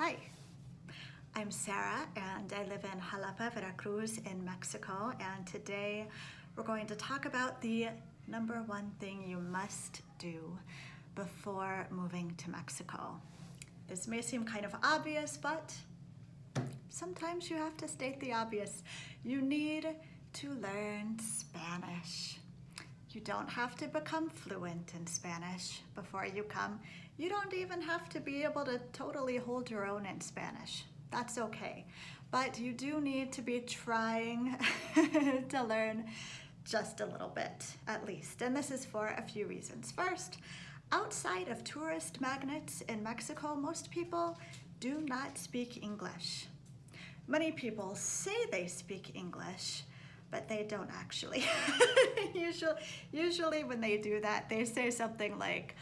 Hi, I'm Sarah and I live in Jalapa, Veracruz in Mexico, and today we're going to talk about the number one thing you must do before moving to Mexico. This may seem kind of obvious, but sometimes you have to state the obvious. You need to learn Spanish. You don't have to become fluent in Spanish before you come. You don't even have to be able to totally hold your own in Spanish. That's okay. But you do need to be trying to learn just a little bit, at least. And this is for a few reasons. First, outside of tourist magnets in Mexico, most people do not speak English. Many people say they speak English, but they don't actually. Usually when they do that, they say something like,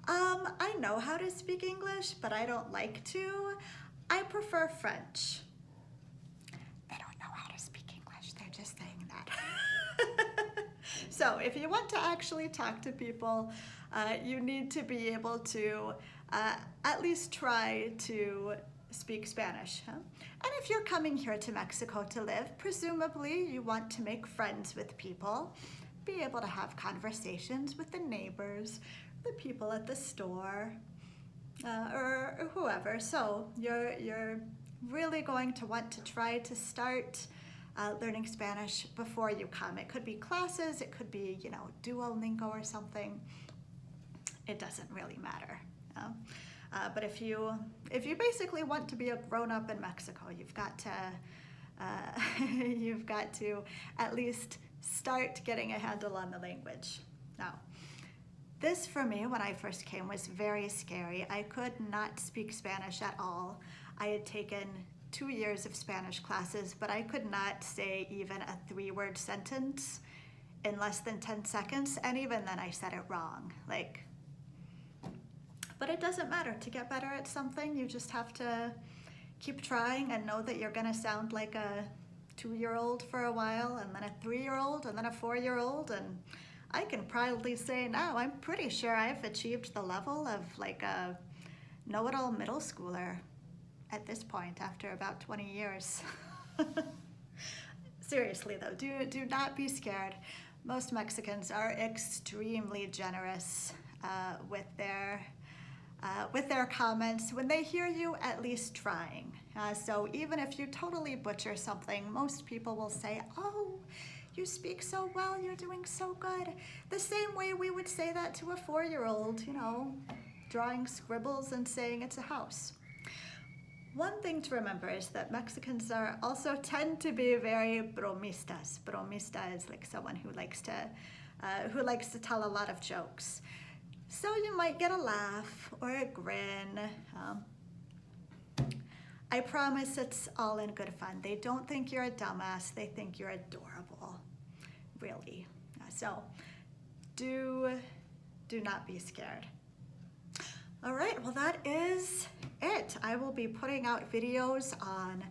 I know how to speak English, but I don't like to. I prefer French. They don't know how to speak English, they're just saying that. So if you want to actually talk to people, you need to be able to at least try to speak Spanish. And if you're coming here to Mexico to live, presumably you want to make friends with people, be able to have conversations with the neighbors, the people at the store, or whoever. So you're really going to want to try to start learning Spanish before you come. It could be classes, it could be, Duolingo or something. It doesn't really matter. But if you basically want to be a grown-up in Mexico, you've got to at least start getting a handle on the language. Now, this for me, when I first came, was very scary. I could not speak Spanish at all. I had taken 2 years of Spanish classes, but I could not say even a 3-word sentence in less than 10 seconds, and even then I said it wrong. But it doesn't matter. To get better at something, you just have to keep trying and know that you're gonna sound like a 2-year-old for a while, and then a 3-year-old, and then a 4-year-old, and I can proudly say now I'm pretty sure I've achieved the level of like a know-it-all middle schooler at this point after about 20 years. Seriously though, do not be scared. Most Mexicans are extremely generous with their comments when they hear you at least trying. So even if you totally butcher something, most people will say, oh, you speak so well, you're doing so good. The same way we would say that to a 4-year-old, drawing scribbles and saying it's a house. One thing to remember is that Mexicans also tend to be very bromistas. Bromista is like someone who likes to tell a lot of jokes. So you might get a laugh or a grin. I promise it's all in good fun. They don't think you're a dumbass, they think you're adorable, really. So do not be scared. All right, well that is it. I will be putting out videos on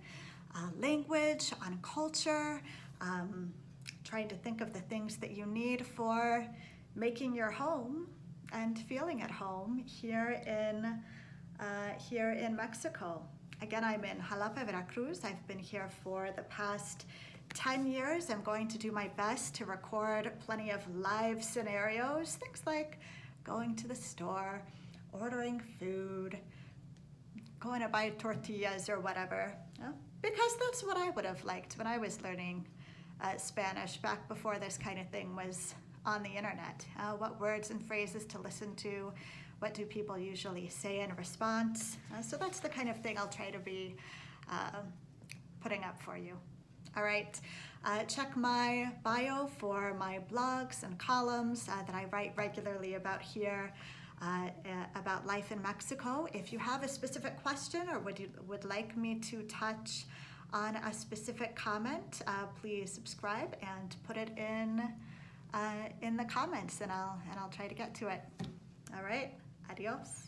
language, on culture, trying to think of the things that you need for making your home and feeling at home here in Mexico. Again, I'm in Jalapa, Veracruz. I've been here for the past 10 years. I'm going to do my best to record plenty of live scenarios, things like going to the store, ordering food, going to buy tortillas or whatever, because that's what I would have liked when I was learning Spanish back before this kind of thing was on the internet. What words and phrases to listen to, what do people usually say in response. So that's the kind of thing I'll try to be putting up for you. All right, check my bio for my blogs and columns that I write regularly about here, about life in Mexico. If you have a specific question or would like me to touch on a specific comment, please subscribe and put it in the comments, and I'll try to get to it. All right, adios.